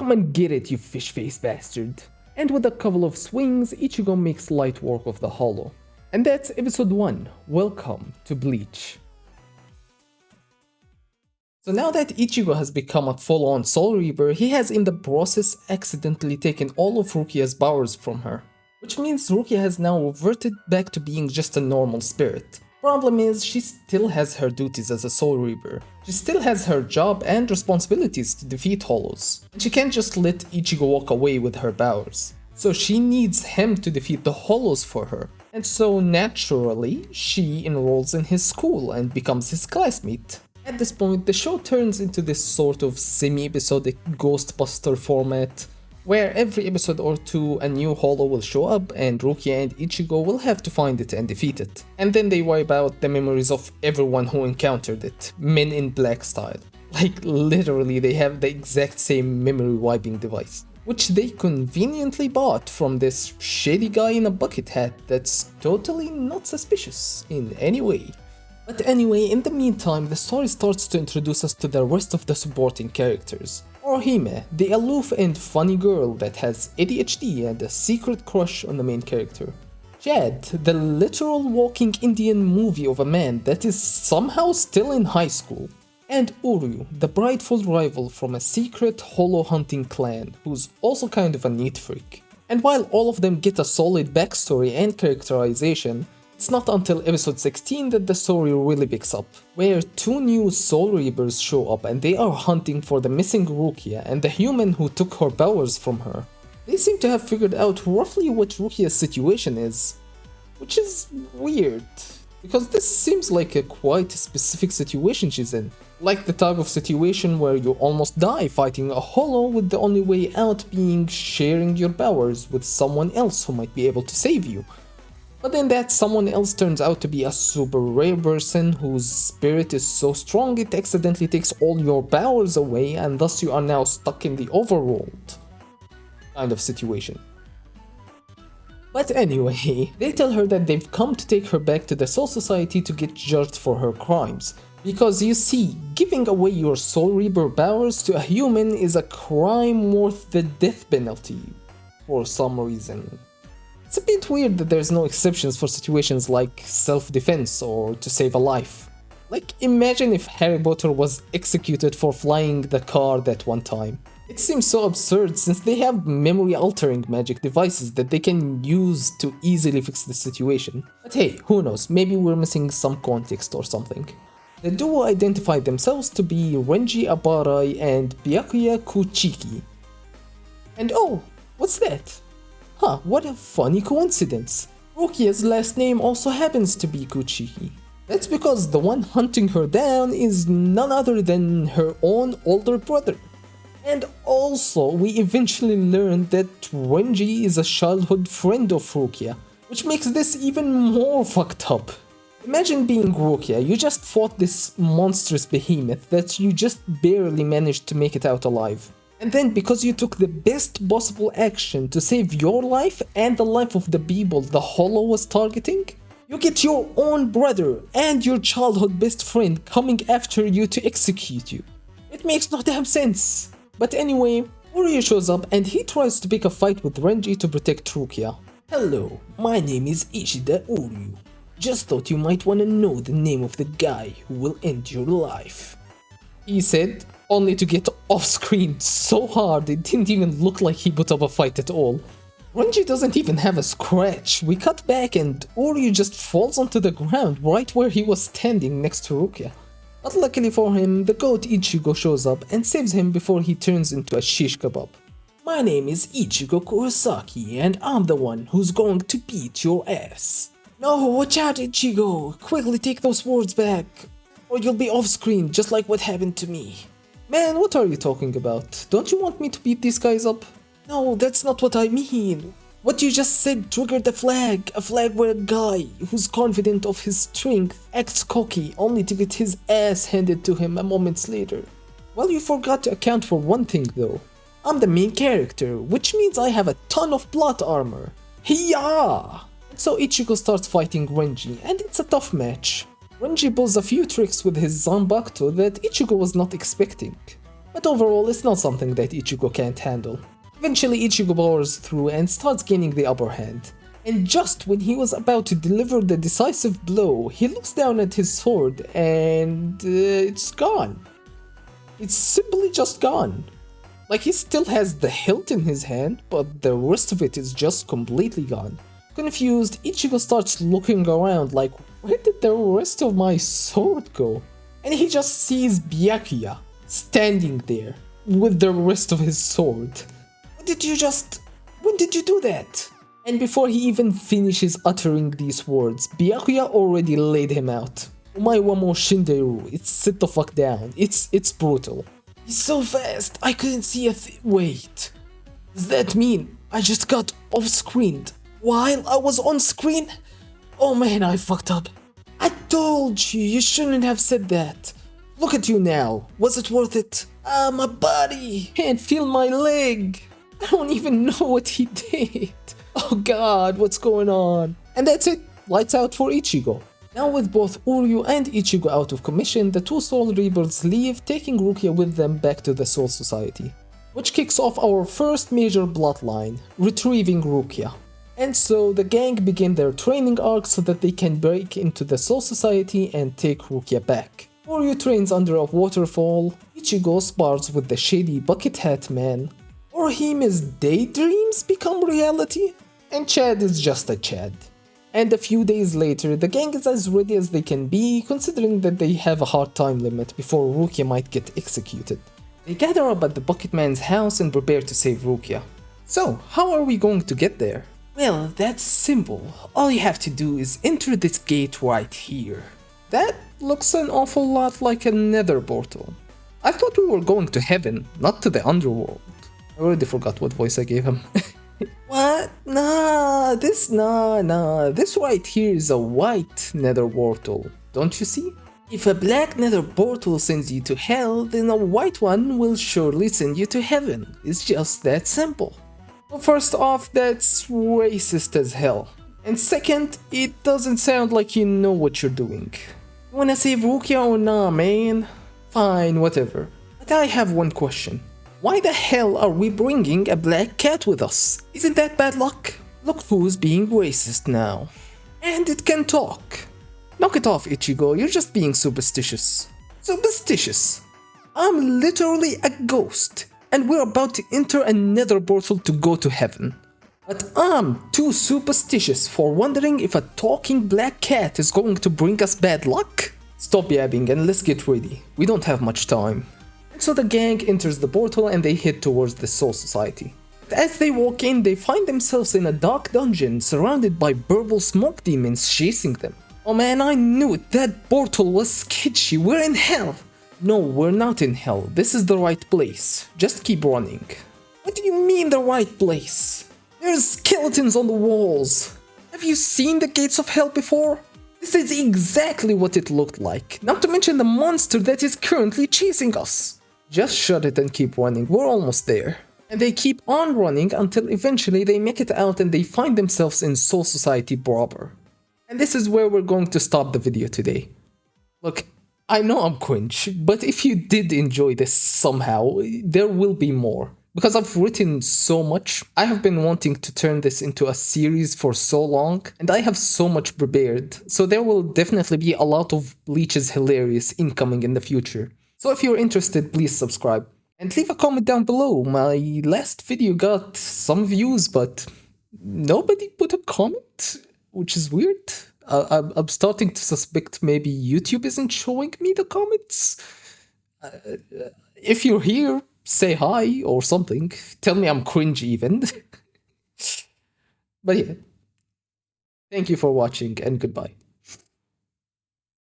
Come and get it, you fish-faced bastard. And with a couple of swings, Ichigo makes light work of the hollow. And that's episode 1. Welcome to Bleach. So now that Ichigo has become a full-on Soul Reaper, he has in the process accidentally taken all of Rukia's powers from her. Which means Rukia has now reverted back to being just a normal spirit. Problem is, she still has her duties as a Soul Reaper. She still has her job and responsibilities to defeat Hollows. And she can't just let Ichigo walk away with her powers. So she needs him to defeat the Hollows for her. And so naturally, she enrolls in his school and becomes his classmate. At this point, the show turns into this sort of semi-episodic Ghostbuster format, where every episode or two a new Hollow will show up and Rukia and Ichigo will have to find it and defeat it. And then they wipe out the memories of everyone who encountered it, Men in Black style. Like literally they have the exact same memory wiping device, which they conveniently bought from this shady guy in a bucket hat that's totally not suspicious in any way. But anyway, in the meantime, the story starts to introduce us to the rest of the supporting characters. Orihime, the aloof and funny girl that has ADHD and a secret crush on the main character. Jad, the literal walking Indian movie of a man that is somehow still in high school. And Uryu, the prideful rival from a secret hollow hunting clan, who's also kind of a neat freak. And while all of them get a solid backstory and characterization, it's not until episode 16 that the story really picks up, where two new Soul Reapers show up and they are hunting for the missing Rukia and the human who took her powers from her. They seem to have figured out roughly what Rukia's situation is, which is weird, because this seems like a quite specific situation she's in, like the type of situation where you almost die fighting a hollow with the only way out being sharing your powers with someone else who might be able to save you. But then that someone else turns out to be a super rare person whose spirit is so strong it accidentally takes all your powers away and thus you are now stuck in the overworld kind of situation. But anyway, they tell her that they've come to take her back to the Soul Society to get judged for her crimes. Because you see, giving away your Soul Reaper powers to a human is a crime worth the death penalty for some reason. It's a bit weird that there's no exceptions for situations like self-defense or to save a life. Like, imagine if Harry Potter was executed for flying the car that one time. It seems so absurd since they have memory-altering magic devices that they can use to easily fix the situation. But hey, who knows, maybe we're missing some context or something. The duo identified themselves to be Renji Abarai and Byakuya Kuchiki. And oh, what's that? Huh, what a funny coincidence. Rukia's last name also happens to be Kuchiki. That's because the one hunting her down is none other than her own older brother. And also, we eventually learn that Renji is a childhood friend of Rukia, which makes this even more fucked up. Imagine being Rukia, you just fought this monstrous behemoth that you just barely managed to make it out alive. And then because you took the best possible action to save your life and the life of the people the Hollow was targeting, you get your own brother and your childhood best friend coming after you to execute you. It makes no damn sense. But anyway, Uryu shows up and he tries to pick a fight with Renji to protect Rukia. Hello, my name is Ishida Uryu. Just thought you might wanna know the name of the guy who will end your life, he said, only to get off screen so hard it didn't even look like he put up a fight at all. Renji doesn't even have a scratch. We cut back and Uryu just falls onto the ground right where he was standing next to Rukia. But luckily for him, the goat Ichigo shows up and saves him before he turns into a shish kebab. My name is Ichigo Kurosaki and I'm the one who's going to beat your ass. No, watch out Ichigo, quickly take those words back, or you'll be off screen just like what happened to me. Man, what are you talking about? Don't you want me to beat these guys up? No, that's not what I mean. What you just said triggered a flag where a guy who's confident of his strength acts cocky only to get his ass handed to him a moment later. Well, you forgot to account for one thing though. I'm the main character, which means I have a ton of plot armor. Hiya! So Ichigo starts fighting Renji, and it's a tough match. Renji pulls a few tricks with his Zanbakuto that Ichigo was not expecting. But overall, it's not something that Ichigo can't handle. Eventually, Ichigo powers through and starts gaining the upper hand. And just when he was about to deliver the decisive blow, he looks down at his sword and it's gone. It's simply just gone. Like, he still has the hilt in his hand, but the rest of it is just completely gone. Confused, Ichigo starts looking around like, where did the rest of my sword go? And he just sees Byakuya standing there with the rest of his sword. When did you do that? And before he even finishes uttering these words, Byakuya already laid him out. Omae wa mou shinderu, it's sit the fuck down, it's brutal. He's so fast, I couldn't see a wait. Does that mean I just got off-screened while I was on screen? Oh man, I fucked up. I told you, you shouldn't have said that. Look at you now, was it worth it? Ah, my body, can't feel my leg. I don't even know what he did. Oh god, what's going on? And that's it, lights out for Ichigo. Now with both Uryu and Ichigo out of commission, the two Soul Reapers leave, taking Rukia with them back to the Soul Society. Which kicks off our first major plotline, retrieving Rukia. And so the gang begin their training arc so that they can break into the Soul Society and take Rukia back. Uryu trains under a waterfall, Ichigo spars with the shady bucket hat man, Orihime's daydreams become reality, and Chad is just a Chad. And a few days later, the gang is as ready as they can be, considering that they have a hard time limit before Rukia might get executed. They gather up at the Bucket Man's house and prepare to save Rukia. So, how are we going to get there? Well, that's simple. All you have to do is enter this gate right here. That looks an awful lot like a nether portal. I thought we were going to heaven, not to the underworld. I already forgot what voice I gave him. What? This right here is a white nether portal, don't you see? If a black nether portal sends you to hell, then a white one will surely send you to heaven. It's just that simple. Well, first off, that's racist as hell. And second, it doesn't sound like you know what you're doing. You wanna save Rukia or nah, man? Fine, whatever. But I have one question. Why the hell are we bringing a black cat with us? Isn't that bad luck? Look who's being racist now. And it can talk. Knock it off, Ichigo, you're just being superstitious. Superstitious? I'm literally a ghost, and we're about to enter a nether portal to go to heaven. But I'm too superstitious for wondering if a talking black cat is going to bring us bad luck? Stop yabbing and let's get ready. We don't have much time. So the gang enters the portal and they head towards the Soul Society. As they walk in, they find themselves in a dark dungeon surrounded by purple smoke demons chasing them. Oh man, I knew it, that portal was sketchy, we're in hell! No, we're not in hell, this is the right place, just keep running. What do you mean the right place? There's skeletons on the walls! Have you seen the gates of hell before? This is exactly what it looked like, not to mention the monster that is currently chasing us. Just shut it and keep running, we're almost there. And they keep on running until eventually they make it out and they find themselves in Soul Society proper. And this is where we're going to stop the video today. Look, I know I'm cringe, but if you did enjoy this somehow, there will be more. Because I've written so much, I have been wanting to turn this into a series for so long, and I have so much prepared, so there will definitely be a lot of Bleach's hilarious incoming in the future. So if you're interested, please subscribe. And leave a comment down below. My last video got some views, but nobody put a comment, which is weird. I'm starting to suspect maybe YouTube isn't showing me the comments. If you're here, say hi or something. Tell me I'm cringe even. But yeah. Thank you for watching and goodbye.